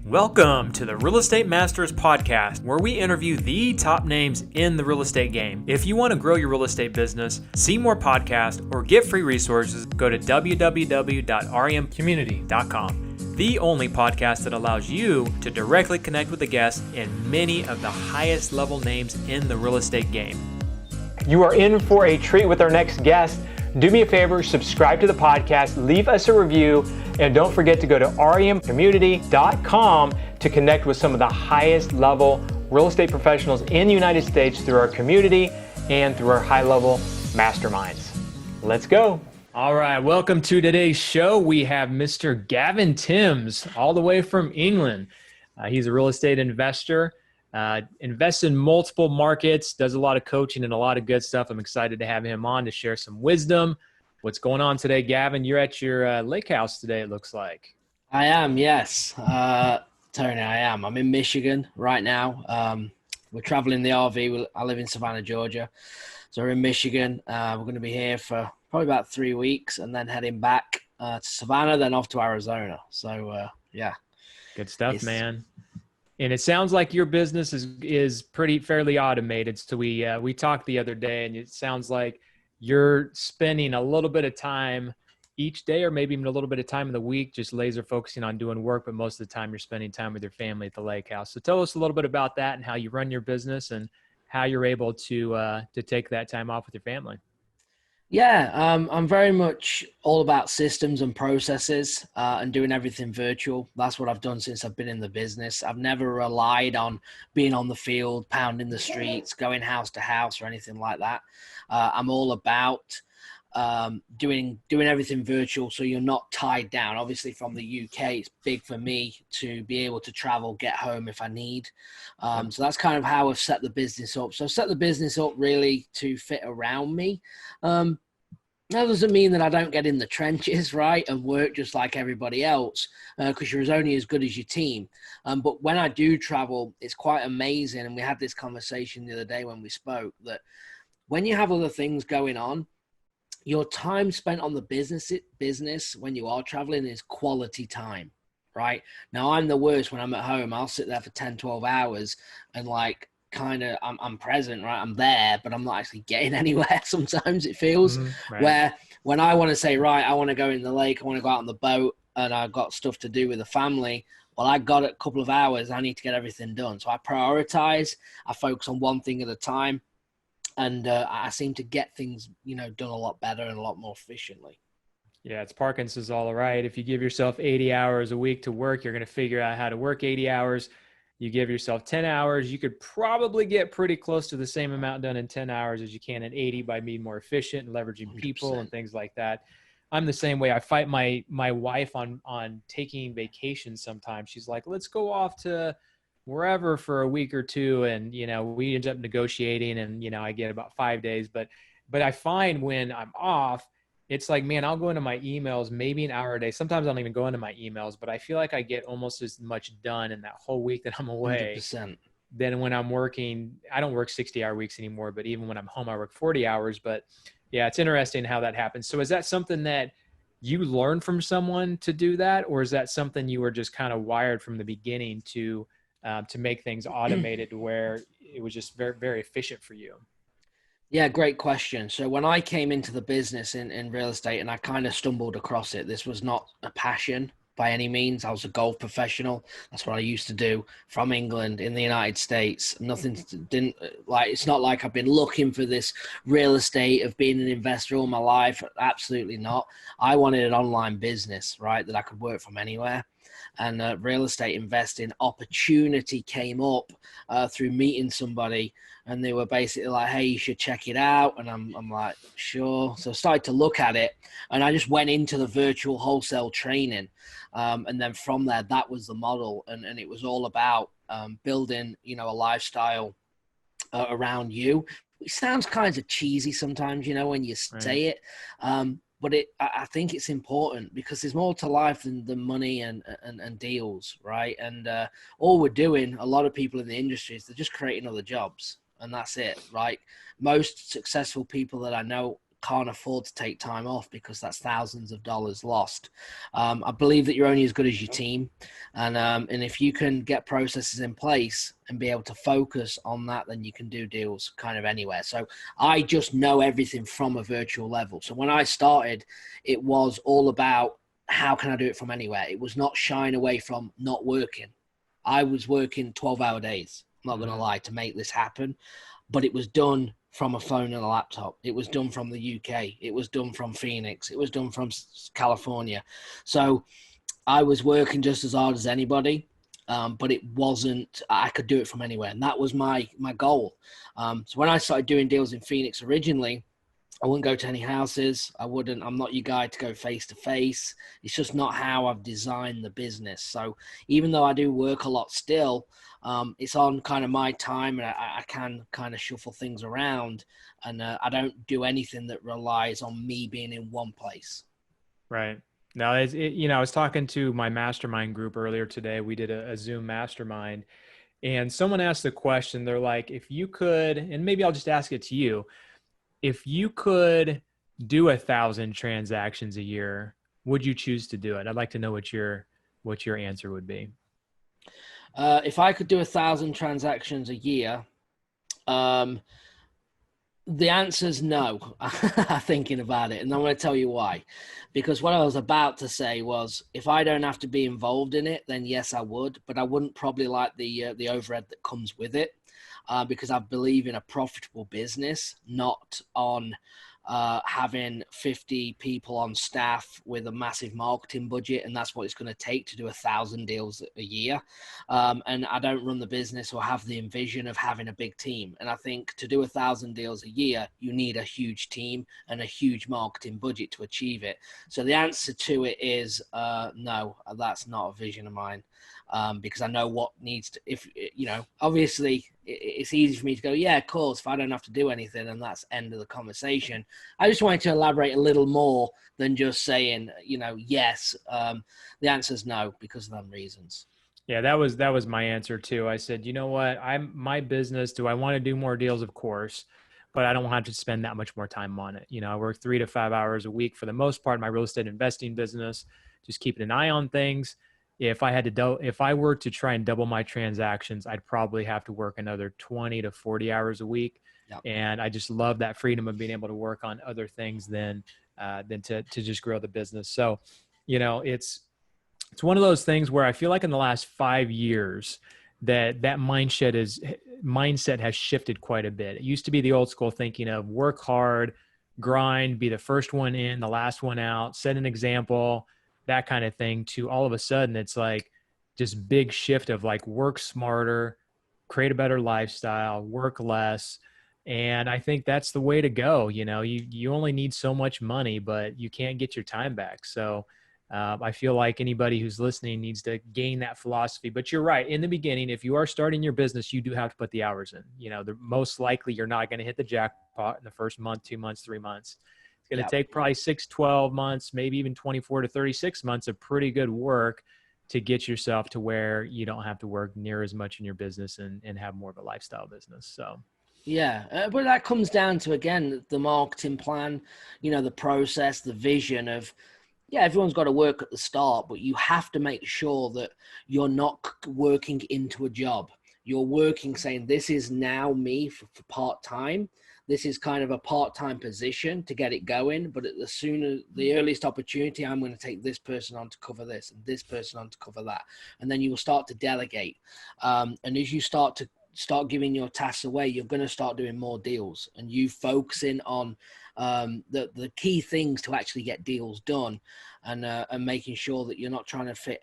Welcome to the Real Estate Masters Podcast, where we interview the top names in the real estate game. If you want to grow your real estate business, see more podcasts, or get free resources, go to www.remcommunity.com. The only podcast that allows you to directly connect with the guests and many of the highest level names in the real estate game. You are in for a treat with our next guest. Do me a favor, subscribe to the podcast, leave us a review, and don't forget to go to remcommunity.com to connect with some of the highest level real estate professionals in the United States through our community and through our high level masterminds. Let's go. All right, welcome to today's show. We have Mr. Gavin Tims, all the way from England. He's a real estate investor, invests in multiple markets, does a lot of coaching and a lot of good stuff. I'm excited to have him on to share some wisdom. What's going on today, Gavin? You're at your lake house today, it looks like. I am, yes. Tony, I am. I'm in Michigan right now. We're traveling the RV. I live in Savannah, Georgia. So we're in Michigan. We're going to be here for probably about 3 weeks and then heading back to Savannah, then off to Arizona. So, yeah. Good stuff, man. And it sounds like your business is fairly automated. So we talked the other day, and it sounds like you're spending a little bit of time each day, or maybe even a little bit of time in the week, just laser focusing on doing work. But most of the time you're spending time with your family at the lake house. So tell us a little bit about that and how you run your business and how you're able to take that time off with your family. Yeah, I'm very much all about systems and processes and doing everything virtual. That's what I've done since I've been in the business. I've never relied on being on the field, pounding the streets, going house to house or anything like that. I'm all about doing everything virtual, so you're not tied down. Obviously from the UK, it's big for me to be able to travel, get home if I need. So that's kind of how I've set the business up. So I've set the business up really to fit around me. That doesn't mean that I don't get in the trenches, right, and work just like everybody else, because you're only as good as your team. But when I do travel, it's quite amazing. And we had this conversation the other day when we spoke, that when you have other things going on, your time spent on the business when you are traveling is quality time, right? Now, I'm the worst when I'm at home. I'll sit there for 10, 12 hours and I'm present, right? I'm there, but I'm not actually getting anywhere. Sometimes it feels right. Where when I want to say, right, I want to go in the lake, I want to go out on the boat, and I've got stuff to do with the family. Well, I got a couple of hours. I need to get everything done. So I prioritize. I focus on one thing at a time. And I seem to get things, done a lot better and a lot more efficiently. Yeah, it's Parkinson's all right. If you give yourself 80 hours a week to work, you're going to figure out how to work 80 hours. You give yourself 10 hours, you could probably get pretty close to the same amount done in 10 hours as you can in 80 by being more efficient and leveraging people 100%. and things like that. I'm the same way. I fight my wife on taking vacations sometimes. She's like, let's go off to wherever for a week or two. And, we end up negotiating and, I get about 5 days, but I find when I'm off, it's like, man, I'll go into my emails, maybe an hour a day. Sometimes I don't even go into my emails, but I feel like I get almost as much done in that whole week that I'm away 100%. than when I'm working. I don't work 60-hour weeks anymore, but even when I'm home, I work 40 hours. But yeah, it's interesting how that happens. So is that something that you learned from someone to do that? Or is that something you were just kind of wired from the beginning to make things automated to where it was just very, very efficient for you? Yeah, great question. So when I came into the business in real estate and I kind of stumbled across it, this was not a passion by any means. I was a golf professional. That's what I used to do from England in the United States. It's not like I've been looking for this real estate of being an investor all my life. Absolutely not. I wanted an online business, right, that I could work from anywhere. And real estate investing opportunity came up through meeting somebody, and they were basically like, hey, you should check it out. And I'm like, sure. So I started to look at it, and I just went into the virtual wholesale training. And then from there, that was the model. And it was all about building, a lifestyle around you. It sounds kind of cheesy sometimes, when you say it. But I think it's important because there's more to life than money and deals, right? And all we're doing, a lot of people in the industry, is they're just creating other jobs, and that's it, right? Most successful people that I know can't afford to take time off because that's thousands of dollars lost. I believe that you're only as good as your team. And if you can get processes in place and be able to focus on that, then you can do deals kind of anywhere. So I just know everything from a virtual level. So when I started, it was all about how can I do it from anywhere? It was not shying away from not working. I was working 12-hour days, I'm not going to lie, to make this happen. But it was done from a phone and a laptop. It was done from the UK. It was done from Phoenix. It was done from California. So I was working just as hard as anybody, but it wasn't, I could do it from anywhere. And that was my goal. So when I started doing deals in Phoenix originally, I wouldn't go to any houses. I'm not your guy to go face to face. It's just not how I've designed the business. So even though I do work a lot still, it's on kind of my time, and I can kind of shuffle things around, and I don't do anything that relies on me being in one place. Right. Now, I was talking to my mastermind group earlier today. We did a Zoom mastermind, and someone asked the question. They're like, if you could, and maybe I'll just ask it to you, if you could do 1,000 transactions a year, would you choose to do it? I'd like to know what your answer would be. If I could do 1,000 transactions a year, the answer's no. Thinking about it, and I'm going to tell you why. Because what I was about to say was, if I don't have to be involved in it, then yes, I would. But I wouldn't probably like the overhead that comes with it. Because I believe in a profitable business, not on having 50 people on staff with a massive marketing budget, and that's what it's going to take to do 1,000 deals a year. And I don't run the business or have the envision of having a big team. And I think to do 1,000 deals a year, you need a huge team and a huge marketing budget to achieve it. So the answer to it is no, that's not a vision of mine. Because I know what needs to, obviously it's easy for me to go, yeah, of course, if I don't have to do anything, and that's end of the conversation. I just wanted to elaborate a little more than just saying, yes. The answer is no, because of them reasons. Yeah, that was my answer too. I said, you know what, my business, do I want to do more deals? Of course, but I don't have to spend that much more time on it. I work 3 to 5 hours a week for the most part in my real estate investing business, just keeping an eye on things. If I were to try and double my transactions, I'd probably have to work another 20 to 40 hours a week. Yep. And I just love that freedom of being able to work on other things than to just grow the business. So, it's one of those things where I feel like in the last 5 years that mindset has shifted quite a bit. It used to be the old school thinking of work hard, grind, be the first one in, the last one out, set an example, that kind of thing, to all of a sudden it's like just big shift of like work smarter, create a better lifestyle, work less. And I think that's the way to go. You only need so much money, but you can't get your time back. So I feel like anybody who's listening needs to gain that philosophy. But you're right. In the beginning, if you are starting your business, you do have to put the hours in. The most likely you're not going to hit the jackpot in the first month, 2 months, 3 months. It's going to take probably 6, 12 months, maybe even 24 to 36 months of pretty good work to get yourself to where you don't have to work near as much in your business and have more of a lifestyle business. So, yeah, but that comes down to, again, the marketing plan, the process, the vision of, yeah, everyone's got to work at the start, but you have to make sure that you're not working into a job. You're working saying, this is now me for part-time. This is kind of a part-time position to get it going. But at the earliest opportunity, I'm going to take this person on to cover this and this person on to cover that. And then you will start to delegate. And as you start giving your tasks away, you're going to start doing more deals, and you focusing on the key things to actually get deals done, and making sure that you're not trying to fit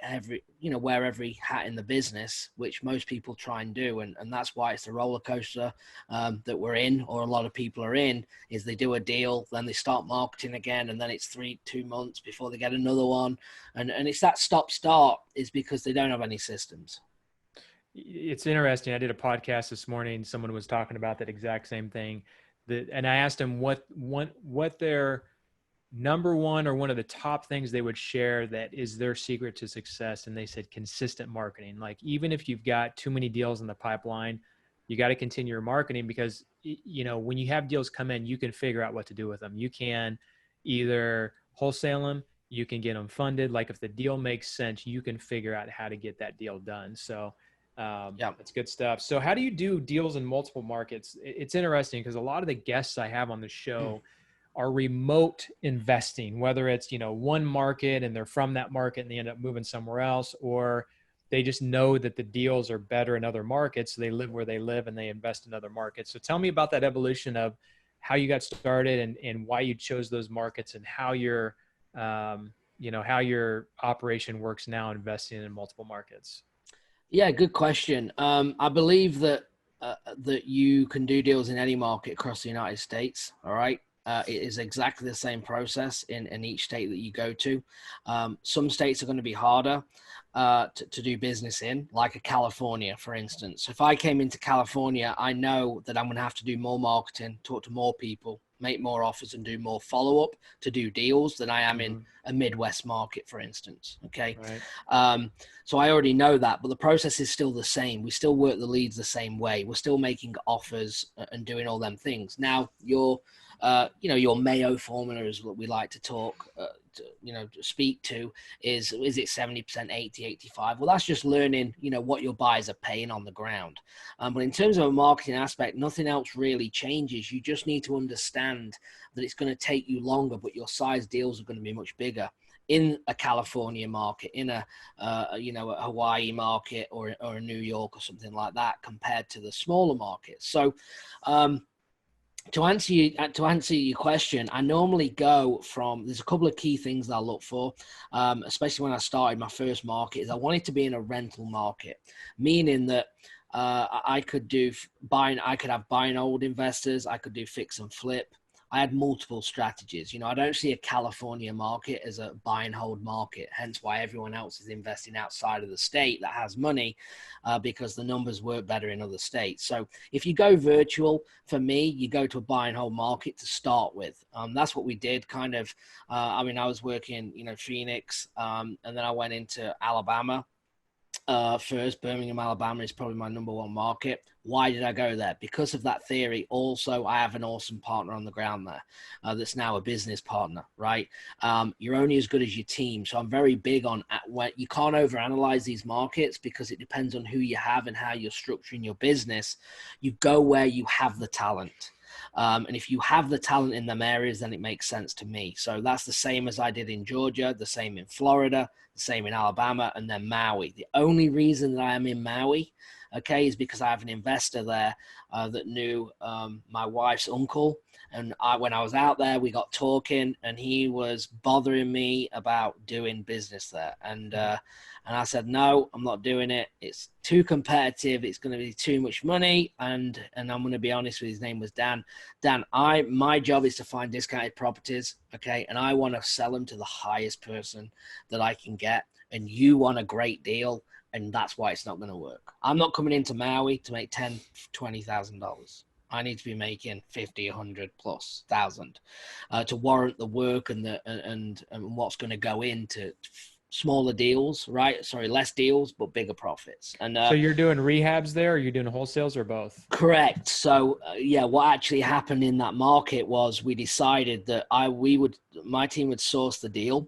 wear every hat in the business, which most people try and do. And that's why it's the roller coaster that we're in, or a lot of people are in, is they do a deal, then they start marketing again, and then it's 2 months before they get another one. And it's that stop-start is because they don't have any systems. It's interesting. I did a podcast this morning. Someone was talking about that exact same thing. And I asked them what their number one or one of the top things they would share that is their secret to success. And they said consistent marketing. Like, even if you've got too many deals in the pipeline, you got to continue your marketing because, you know, when you have deals come in, you can figure out what to do with them. You can either wholesale them, you can get them funded. Like if the deal makes sense, you can figure out how to get that deal done. So that's good stuff. So how do you do deals in multiple markets? It's interesting because a lot of the guests I have on the show are remote investing, whether it's, you know, one market and they're from that market and they end up moving somewhere else, or they just know that the deals are better in other markets. So they live where they live and they invest in other markets. So tell me about that evolution of how you got started and why you chose those markets and how your, you know, how your operation works now investing in multiple markets. Yeah, good question. I believe that that you can do deals in any market across the United States. All right. It is exactly the same process in each state that you go to. Some states are going to be harder to do business in, like a California, for instance. If I came into California, I know that I'm going to have to do more marketing, talk to more people, make more offers, and do more follow-up to do deals than I am in a Midwest market, for instance. Okay. Right. So I already know that, but the process is still the same. We still work the leads the same way. We're still making offers and doing all them things. Now, your Mayo formula is what we like to talk, speak to is it 70%, 80, 85? Well, that's just learning, what your buyers are paying on the ground. But in terms of a marketing aspect, nothing else really changes. You just need to understand that it's going to take you longer, but your size deals are going to be much bigger in a California market, in a Hawaii market or a New York or something like that compared to the smaller markets. So, to answer your question, I normally go from, there's a couple of key things that I look for, especially when I started my first market, is I wanted to be in a rental market, meaning that I could have buy and hold investors, I could do fix and flip. I had multiple strategies. I don't see a California market as a buy and hold market, hence why everyone else is investing outside of the state that has money, because the numbers work better in other states. So if you go virtual, for me, you go to a buy and hold market to start with. That's what we did kind of. I was working, Phoenix, and then I went into Alabama. First, Birmingham, Alabama is probably my number one market. Why did I go there? Because of that theory. Also, I have an awesome partner on the ground there that's now a business partner, right? You're only as good as your team. So I'm very big on what you can't overanalyze these markets because it depends on who you have and how you're structuring your business. You go where you have the talent. And if you have the talent in them areas, then it makes sense to me. So that's the same as I did in Georgia, the same in Florida, the same in Alabama, and then Maui. The only reason that I am in Maui, okay, is because I have an investor there that knew my wife's uncle. And when I was out there, we got talking and he was bothering me about doing business there. And I said, no, I'm not doing it. It's too competitive. It's going to be too much money. And I'm going to be honest with you, his name was Dan. Dan, my job is to find discounted properties. Okay. And I want to sell them to the highest person that I can get. And you want a great deal. And that's why it's not going to work. I'm not coming into Maui to make $10,000, $20,000. I need to be making 50, 100 plus thousand to warrant the work and what's going to go into smaller deals, right? Sorry, less deals, but bigger profits. And so you're doing rehabs there, or you're doing wholesales, or both? Correct. So what actually happened in that market was we decided that my team would source the deal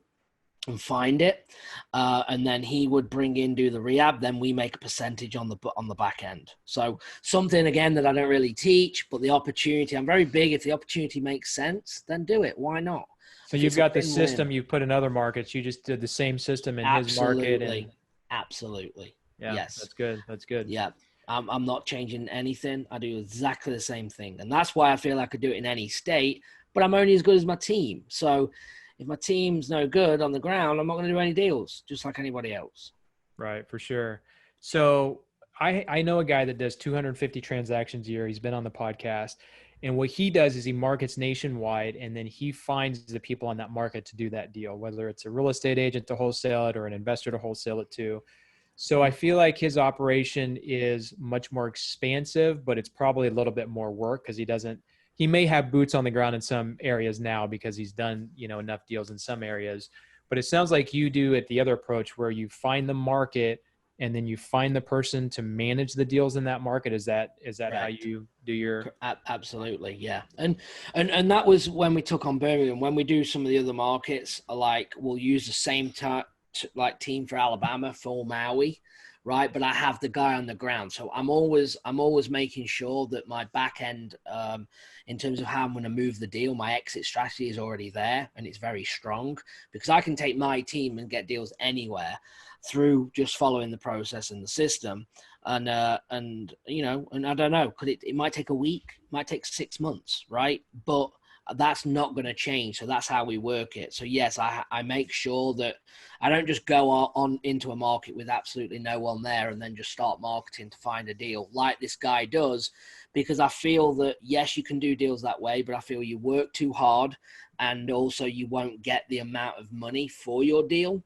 and find it, and then he would do the rehab. Then we make a percentage on the back end. So something again that I don't really teach, but the opportunity, I'm very big. If the opportunity makes sense, then do it. Why not? So you've got the system you put in other markets. You just did the same system in his market. Absolutely. Yeah, yes, that's good. That's good. Yeah. I'm not changing anything. I do exactly the same thing, and that's why I feel I could do it in any state. But I'm only as good as my team. So if my team's no good on the ground, I'm not going to do any deals, just like anybody else. Right, for sure. So I know a guy that does 250 transactions a year. He's been on the podcast. And what he does is he markets nationwide, and then he finds the people on that market to do that deal, whether it's a real estate agent to wholesale it or an investor to wholesale it too. So I feel like his operation is much more expansive, but it's probably a little bit more work because he may have boots on the ground in some areas now because he's done, enough deals in some areas. But it sounds like you do at the other approach where you find the market and then you find the person to manage the deals in that market. Is that how Correct. you do your? Absolutely, yeah. And that was when we took on Birmingham. When we do some of the other markets, like we'll use the same like team for Alabama, for Maui, right? But I have the guy on the ground, so I'm always making sure that my back end, in terms of how I'm going to move the deal, my exit strategy is already there, and it's very strong, because I can take my team and get deals anywhere through just following the process and the system. And you know, and I don't know, it might take a week, might take 6 months, right? But that's not going to change. So that's how we work it. So yes, I make sure that I don't just go on into a market with absolutely no one there and then just start marketing to find a deal like this guy does, because I feel that yes, you can do deals that way, but I feel you work too hard, and also you won't get the amount of money for your deal,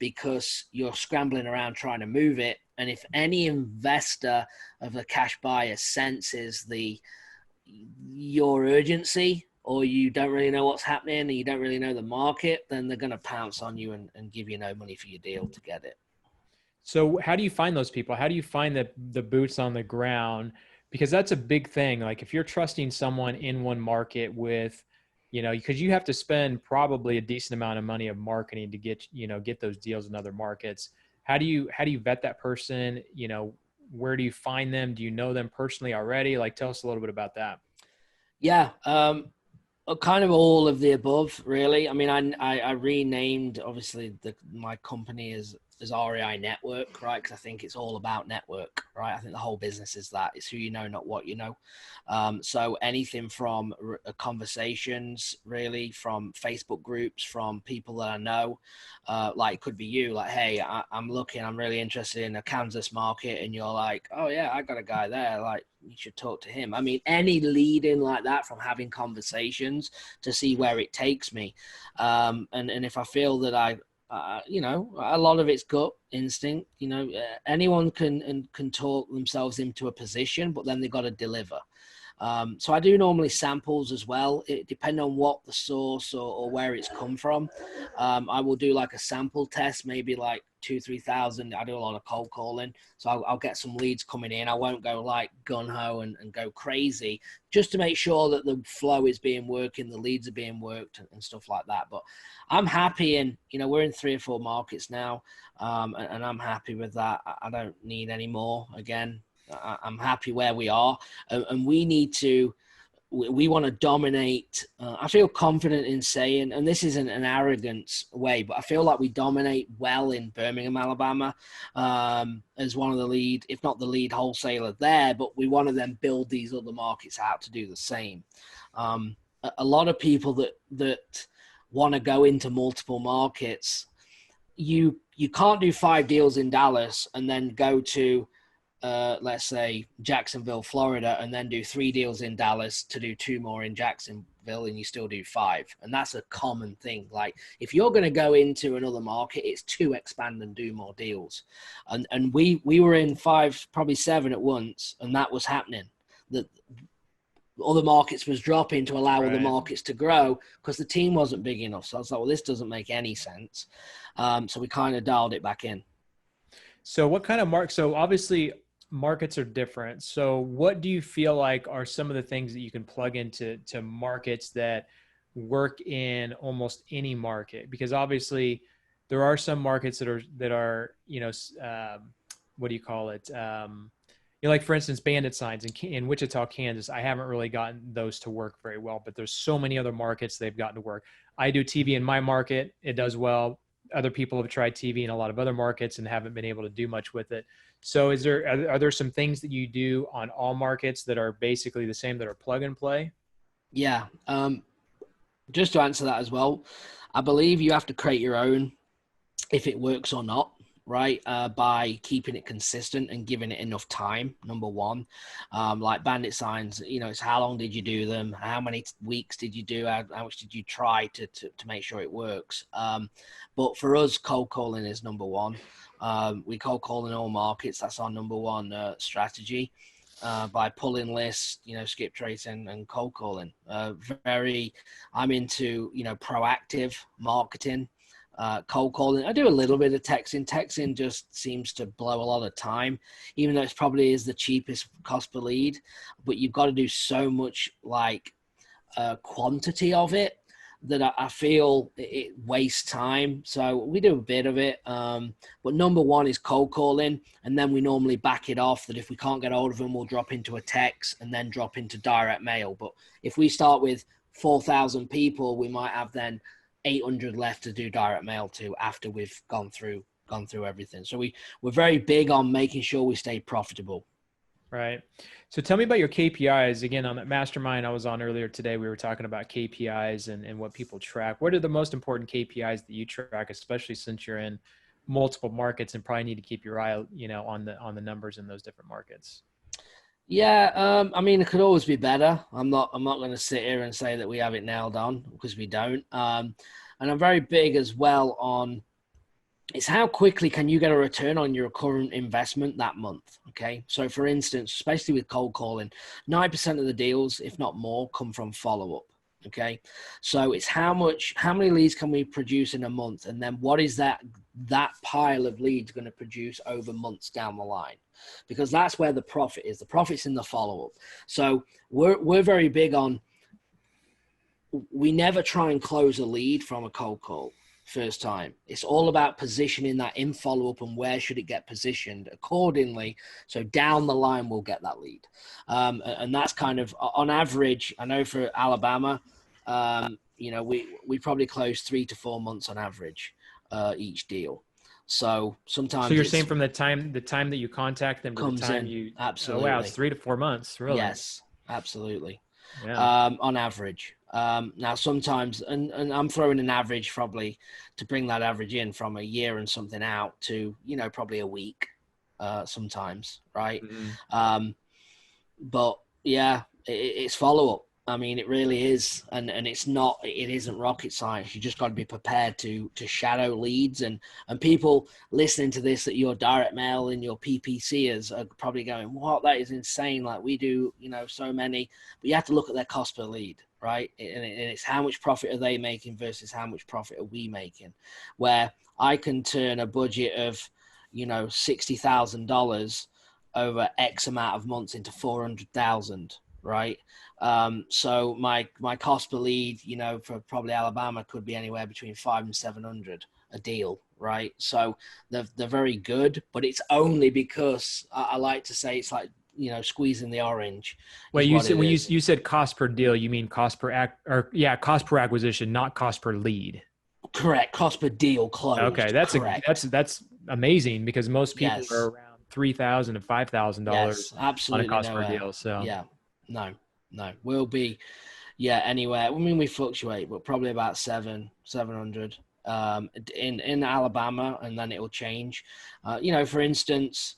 because you're scrambling around trying to move it. And if any investor of a cash buyer senses your urgency, or you don't really know what's happening and you don't really know the market, then they're going to pounce on you and give you no money for your deal to get it. So how do you find those people? How do you find the boots on the ground? Because that's a big thing. Like if you're trusting someone in one market with, you know, because you have to spend probably a decent amount of money of marketing to get those deals in other markets. How do you vet that person? You know, where do you find them? Do you know them personally already? Like, tell us a little bit about that. Yeah. Kind of all of the above, really. I mean, I renamed, obviously, my company as REI Network, right? Because I think it's all about network, right? I think the whole business is that. It's who you know, not what you know. So anything from conversations, really, from Facebook groups, from people that I know, like it could be you, like, hey, I'm really interested in the Kansas market, and you're like, oh yeah, I got a guy there, like, you should talk to him. I mean, any lead in like that, from having conversations to see where it takes me. And if I feel that you know, a lot of it's gut instinct. You know, anyone can talk themselves into a position, but then they've got to deliver. So I do normally samples as well. It depends on what the source or where it's come from. I will do like a sample test, maybe like 2,000-3,000. I do a lot of cold calling, so I'll get some leads coming in. I won't go like gun ho and go crazy, just to make sure that the flow is being working, the leads are being worked, and stuff like that. But I'm happy, and you know, we're in 3 or 4 markets now, and I'm happy with that. I don't need any more. Again, I'm happy where we are, and we need to. We want to dominate. I feel confident in saying, and this isn't an arrogance way, but I feel like we dominate well in Birmingham, Alabama, as one of the lead, if not the lead wholesaler there. But we want to then build these other markets out to do the same. A lot of people that want to go into multiple markets, you can't do 5 deals in Dallas and then go to let's say Jacksonville, Florida, and then do 3 deals in Dallas to do 2 more in Jacksonville, and you still do 5. And that's a common thing. Like, if you're going to go into another market, it's to expand and do more deals. And we were in 5, probably 7 at once, and that was happening. The other markets was dropping to allow other markets to grow, because the team wasn't big enough. So I was like, well, this doesn't make any sense. So we kind of dialed it back in. So what kind of so obviously markets are different. So what do you feel like are some of the things that you can plug into markets that work in almost any market? Because obviously there are some markets that are, you know, what do you call it? You know, like for instance, bandit signs in Wichita, Kansas. I haven't really gotten those to work very well, but there's so many other markets they've gotten to work. I do TV in my market. It does well. Other people have tried TV in a lot of other markets and haven't been able to do much with it. So are there some things that you do on all markets that are basically the same, that are plug and play? Yeah. Just to answer that as well, I believe you have to create your own, if it works or not, right? By keeping it consistent and giving it enough time, number one. Like bandit signs, you know, it's how long did you do them? How many weeks did you do? How much did you try to make sure it works? But for us, cold calling is number one. We cold call in all markets. That's our number one strategy. By pulling lists, you know, skip tracing and cold calling. I'm into, you know, proactive marketing. cold calling. I do a little bit of texting. Texting just seems to blow a lot of time, even though it's probably is the cheapest cost per lead. But you've got to do so much like quantity of it that I feel it wastes time. So we do a bit of it. But number one is cold calling. And then we normally back it off that if we can't get hold of them, we'll drop into a text and then drop into direct mail. But if we start with 4,000 people, we might have then 800 left to do direct mail to after we've gone through everything. So we're very big on making sure we stay profitable. Right. So tell me about your KPIs. Again, on that mastermind I was on earlier today, we were talking about KPIs and what people track. What are the most important KPIs that you track, especially since you're in multiple markets and probably need to keep your eye, on the numbers in those different markets? Yeah. I mean, it could always be better. I'm not going to sit here and say that we have it nailed on, because we don't. And I'm very big as well on, it's how quickly can you get a return on your current investment that month. Okay. So for instance, especially with cold calling, 9% of the deals, if not more, come from follow-up. Okay. So it's how many leads can we produce in a month? And then what is that pile of leads going to produce over months down the line? Because that's where the profit is. The profit's in the follow-up. So we're very big on, we never try and close a lead from a cold call first time. It's all about positioning that in follow-up and where should it get positioned accordingly. So down the line, we'll get that lead. And that's kind of on average, I know for Alabama, we probably close 3 to 4 months on average each deal. So sometimes. So you're saying from the time that you contact them to the time you. Absolutely. Oh wow, it's 3 to 4 months, really? Yes, absolutely. Yeah. On average. Now sometimes, and I'm throwing an average probably to bring that average in from a year and something out to, probably a week, sometimes. Right. Mm-hmm. But yeah, it's follow up. I mean, it really is. And it isn't rocket science. You just got to be prepared to shadow leads and people listening to this, that your direct mail and your PPCers are probably going, what, that is insane. Like we do, so many, but you have to look at their cost per lead, right? And it's how much profit are they making versus how much profit are we making, where I can turn a budget of, $60,000 over X amount of months into 400,000. Right. So my cost per lead, for probably Alabama could be anywhere between 500 and 700 a deal. Right. So they're very good, but it's only because I like to say it's like, squeezing the orange. Wait, you said cost per deal, you mean cost per acquisition, not cost per lead. Correct. Cost per deal closed. Okay. That's amazing, because most people are around $3,000 to $5,000 on a cost per deal. So yeah, no, we'll be, anywhere. I mean, we fluctuate, but probably about 700 in Alabama, and then it will change. For instance,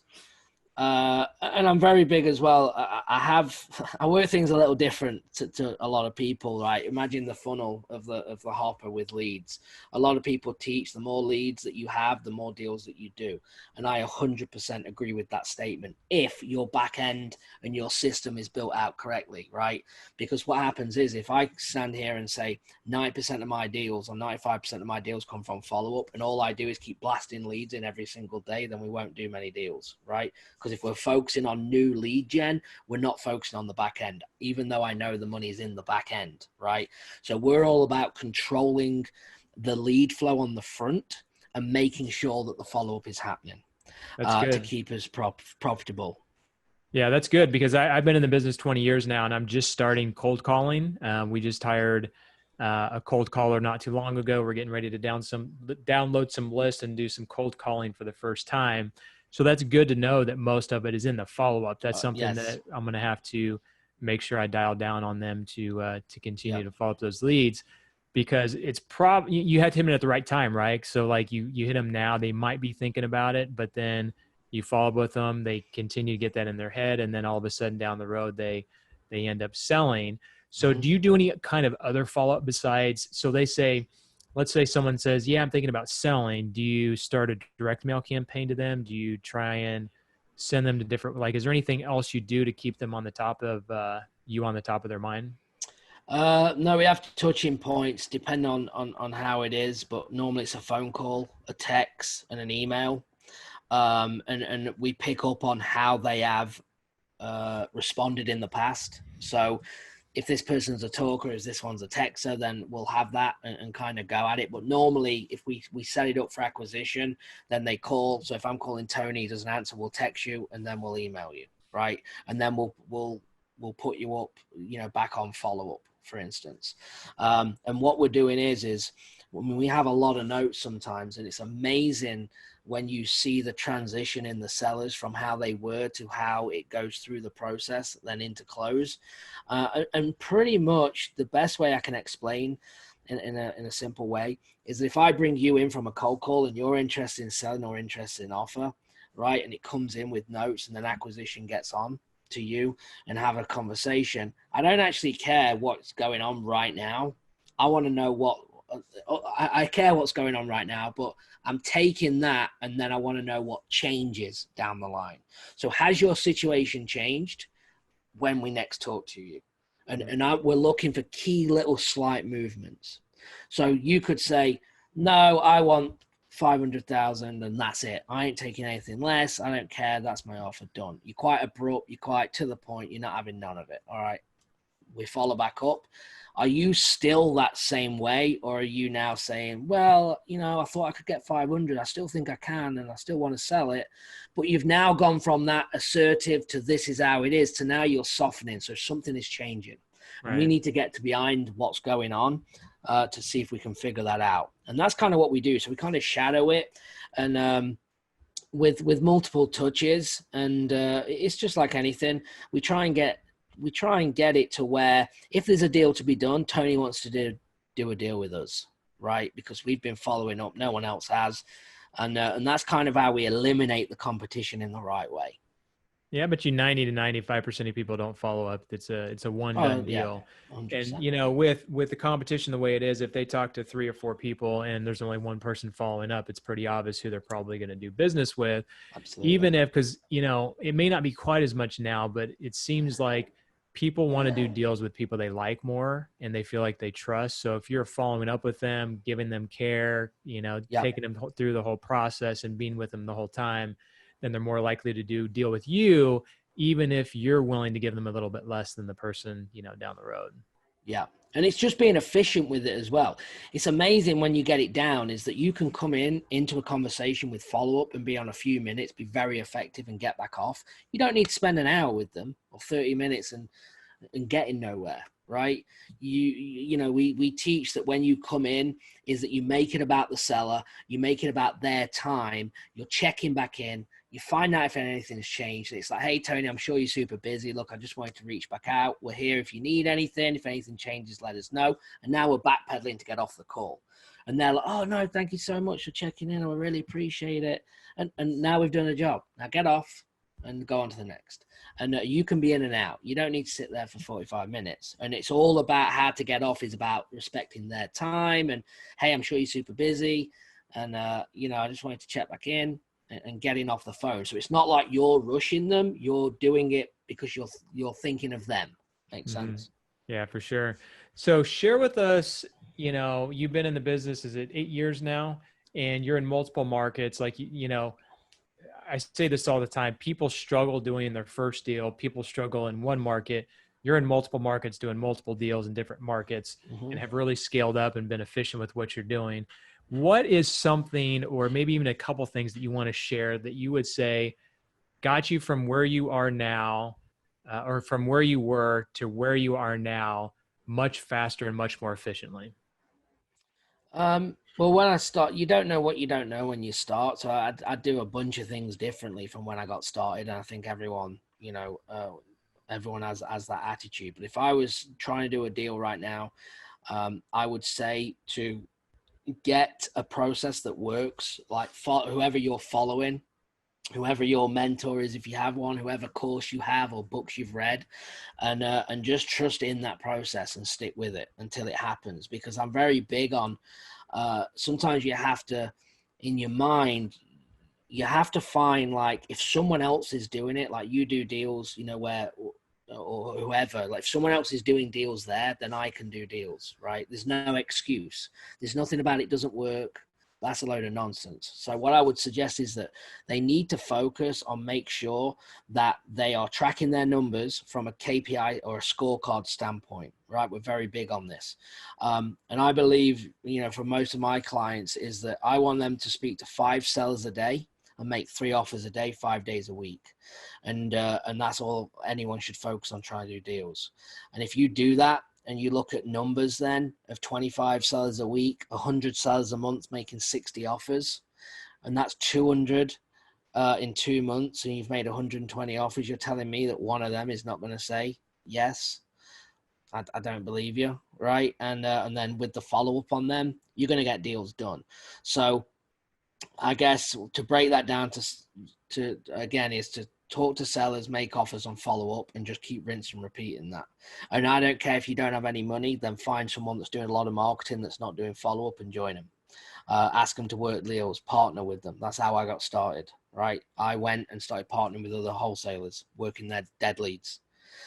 and I'm very big as well. I work things a little different to a lot of people, right? Imagine the funnel of the hopper with leads. A lot of people teach the more leads that you have, the more deals that you do. And I 100% agree with that statement, if your back end and your system is built out correctly, right? Because what happens is, if I stand here and say 90% of my deals or 95% of my deals come from follow-up, and all I do is keep blasting leads in every single day, then we won't do many deals, right? Because if we're focusing on new lead gen, we're not focusing on the back end, even though I know the money is in the back end, right? So we're all about controlling the lead flow on the front and making sure that the follow-up is happening to keep us profitable. Yeah, that's good, because I've been in the business 20 years now, and I'm just starting cold calling. We just hired a cold caller not too long ago. We're getting ready to download some lists and do some cold calling for the first time. So that's good to know that most of it is in the follow-up. That's something that I'm going to have to make sure I dial down on them to continue to follow up those leads, because it's you have to hit them at the right time, right? So like you hit them now, they might be thinking about it, but then you follow up with them, they continue to get that in their head, and then all of a sudden down the road, they end up selling. So do you do any kind of other follow-up besides, so they say, let's say someone says, yeah, I'm thinking about selling. Do you start a direct mail campaign to them? Do you try and send them to different, is there anything else you do to keep them on the top of on the top of their mind? No, we have touching points depending on how it is, but normally it's a phone call, a text, and an email. And we pick up on how they have responded in the past. So if this person's a talker, if this one's a texter, then we'll have that and kind of go at it. But normally, if we set it up for acquisition, then they call. So if I'm calling Tony, he doesn't answer, we'll text you and then we'll email you, right? And then we'll put you up, back on follow up, for instance. And what we're doing is we have a lot of notes sometimes, and it's amazing when you see the transition in the sellers from how they were to how it goes through the process, then into close. And pretty much the best way I can explain in a simple way is if I bring you in from a cold call and you're interested in selling or interested in offer, right? And it comes in with notes and then acquisition gets on to you and have a conversation. I don't actually care what's going on right now. I want to know I care what's going on right now, but I'm taking that and then I want to know what changes down the line. So has your situation changed when we next talk to you? We're looking for key little slight movements. So you could say, no, I want 500,000 and that's it. I ain't taking anything less. I don't care. That's my offer, done. You're quite abrupt. You're quite to the point. You're not having none of it. All right. We follow back up. Are you still that same way? Or are you now saying, well, I thought I could get 500. I still think I can, and I still want to sell it. But you've now gone from that assertive to this is how it is to now you're softening. So something is changing. Right. And we need to get to behind what's going on to see if we can figure that out. And that's kind of what we do. So we kind of shadow it and with multiple touches. And it's just like anything. We try and get it to where if there's a deal to be done, Tony wants to do a deal with us, right? Because we've been following up, no one else has. And that's kind of how we eliminate the competition in the right way. Yeah, but 90 to 95% of people don't follow up. It's a one done deal. 100%. And with the competition the way it is, if they talk to 3 or 4 people and there's only one person following up, it's pretty obvious who they're probably going to do business with. Absolutely. Even if, because it may not be quite as much now, but it seems like people want to do deals with people they like more and they feel like they trust. So if you're following up with them, giving them care, taking them through the whole process and being with them the whole time, then they're more likely to deal with you, even if you're willing to give them a little bit less than the person, down the road. Yeah. And it's just being efficient with it as well. It's amazing when you get it down is that you can come into a conversation with follow-up and be on a few minutes, be very effective and get back off. You don't need to spend an hour with them or 30 minutes and getting nowhere, right? We teach that when you come in is that you make it about the seller, you make it about their time, you're checking back in, you find out if anything's changed. It's like, hey, Tony, I'm sure you're super busy. Look, I just wanted to reach back out. We're here if you need anything. If anything changes, let us know. And now we're backpedaling to get off the call. And they're like, oh, no, thank you so much for checking in. I really appreciate it. And now we've done a job. Now get off and go on to the next. And you can be in and out. You don't need to sit there for 45 minutes. And it's all about how to get off is about respecting their time. And, hey, I'm sure you're super busy. And, I just wanted to check back in. And getting off the phone. So it's not like you're rushing them. You're doing it because you're thinking of them. Makes sense? Yeah, for sure. So share with us, you've been in the business, is it 8 years now? And you're in multiple markets. Like, I say this all the time. People struggle doing their first deal. People struggle in one market. You're in multiple markets doing multiple deals in different markets and have really scaled up and been efficient with what you're doing. What is something, or maybe even a couple things that you want to share that you would say got you from where you are now or from where you were to where you are now much faster and much more efficiently? Well, when I start, you don't know what you don't know when you start. So I do a bunch of things differently from when I got started. And I think everyone, everyone has that attitude. But if I was trying to do a deal right now, I would say to get a process that works, like whoever you're following, whoever your mentor is, if you have one, whoever course you have or books you've read, and just trust in that process and stick with it until it happens. Because I'm very big on, sometimes you have to, in your mind, you have to find, like, if someone else is doing it, like you do deals, where or whoever, like if someone else is doing deals there, then I can do deals, right? There's no excuse. There's nothing about it doesn't work. That's a load of nonsense. So what I would suggest is that they need to focus on make sure that they are tracking their numbers from a KPI or a scorecard standpoint, right? We're very big on this. And I believe, for most of my clients is that I want them to speak to 5 sellers a day and make 3 offers a day, 5 days a week. And that's all anyone should focus on, trying to do deals. And if you do that, and you look at numbers then of 25 sellers a week, 100 sellers a month making 60 offers, and that's 200 in 2 months, and you've made 120 offers, you're telling me that one of them is not going to say yes? I don't believe you, right? And then with the follow-up on them, you're going to get deals done. So I guess to break that down to again, is to talk to sellers, make offers on follow-up, and just keep rinsing and repeating that. And I don't care if you don't have any money, then find someone that's doing a lot of marketing that's not doing follow-up and join them. Ask them to work deals, partner with them. That's how I got started, right? I went and started partnering with other wholesalers, working their dead leads.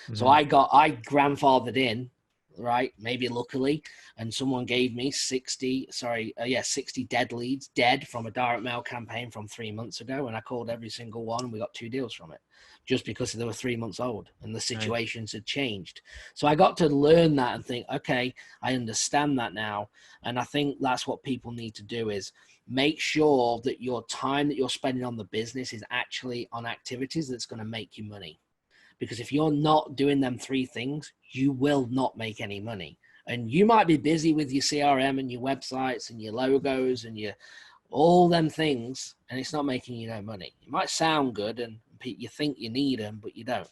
Mm-hmm. So I grandfathered in, right? Maybe luckily, and someone gave me 60 dead leads, from a direct mail campaign from 3 months ago. And I called every single one, and we got 2 deals from it, just because they were 3 months old and the situations had changed. So I got to learn that and think, okay, I understand that now. And I think that's what people need to do, is make sure that your time that you're spending on the business is actually on activities that's going to make you money. Because if you're not doing them 3 things, you will not make any money. And you might be busy with your CRM and your websites and your logos and your all them things, and it's not making you no money. It might sound good and you think you need them, but you don't.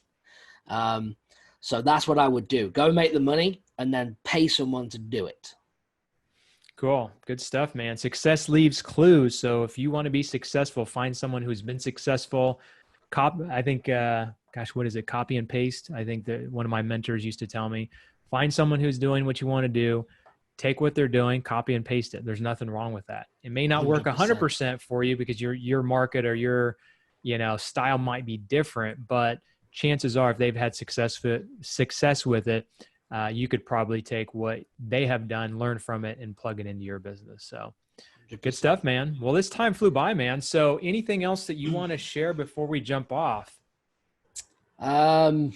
So that's what I would do. Go make the money and then pay someone to do it. Cool. Good stuff, man. Success leaves clues. So if you want to be successful, find someone who's been successful. I think, what is it? Copy and paste. I think that one of my mentors used to tell me, find someone who's doing what you want to do, take what they're doing, copy and paste it. There's nothing wrong with that. It may not work 100% for you because your market or your, style might be different, but chances are if they've had success with it, you could probably take what they have done, learn from it, and plug it into your business. So 100%. Good stuff, man. Well, this time flew by, man. So anything else that you want to share before we jump off? I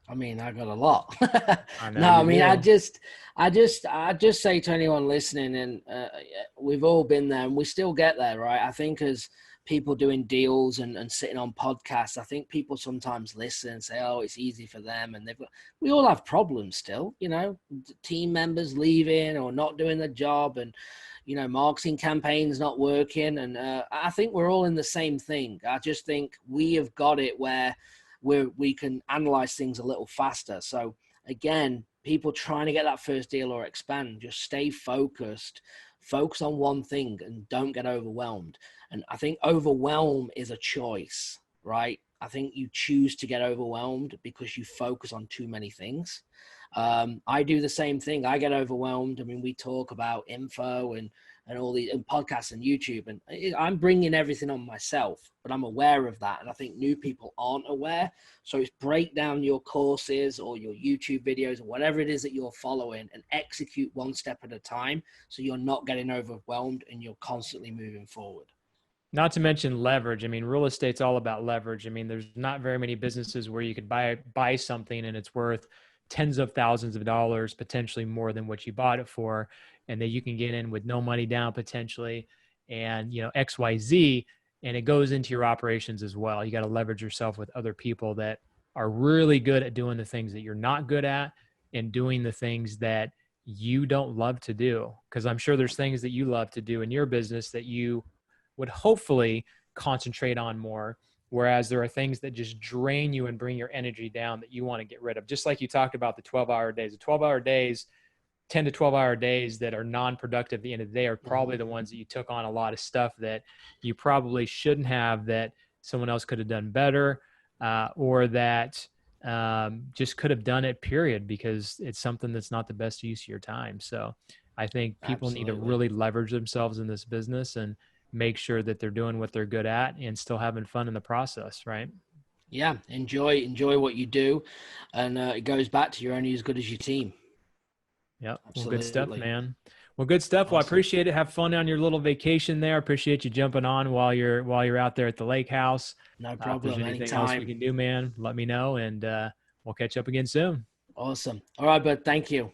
got a lot. I just say to anyone listening, and we've all been there and we still get there, right? I think as people doing deals and sitting on podcasts, I think people sometimes listen and say, oh, it's easy for them. And we all have problems still, team members leaving or not doing their job, and, marketing campaigns not working. And I think we're all in the same thing. I just think we have got it where we can analyze things a little faster. So again, people trying to get that first deal or expand, just stay focused, focus on one thing and don't get overwhelmed. And I think overwhelm is a choice, right? I think you choose to get overwhelmed because you focus on too many things. I do the same thing. I get overwhelmed. I mean, we talk about info and all these and podcasts and YouTube, and I'm bringing everything on myself, but I'm aware of that. And I think new people aren't aware. So it's break down your courses or your YouTube videos or whatever it is that you're following and execute one step at a time. So you're not getting overwhelmed and you're constantly moving forward. Not to mention leverage. I mean, real estate's all about leverage. I mean, there's not very many businesses where you could buy something and it's worth tens of thousands of dollars, potentially more than what you bought it for. And that you can get in with no money down potentially and, XYZ, and it goes into your operations as well. You got to leverage yourself with other people that are really good at doing the things that you're not good at and doing the things that you don't love to do. Because I'm sure there's things that you love to do in your business that you would hopefully concentrate on more. Whereas there are things that just drain you and bring your energy down that you want to get rid of. Just like you talked about the 12-hour days, 10 to 12-hour days that are non-productive at the end of the day are probably the ones that you took on a lot of stuff that you probably shouldn't have, that someone else could have done better, or that just could have done it, period, because it's something that's not the best use of your time. So I think people need to really leverage themselves in this business and make sure that they're doing what they're good at and still having fun in the process, right? Yeah, enjoy what you do, and it goes back to you're only as good as your team. Yep. Well, Absolutely. good stuff, man. Well, good stuff. Awesome. Well, I appreciate it. Have fun on your little vacation there. I appreciate you jumping on while you're out there at the lake house. No If problem. there's anything Anytime. else we can do, man, let me know, and we'll catch up again soon. Awesome. All right, bud. Thank you. All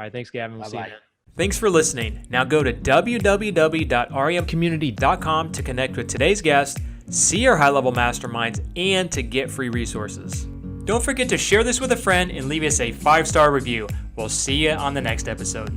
right. Thanks, Gavin. We'll see you, Bye-bye. man. Thanks for listening. Now go to www.remcommunity.com to connect with today's guest, see our high-level masterminds, and to get free resources. Don't forget to share this with a friend and leave us a 5-star review. We'll see you on the next episode.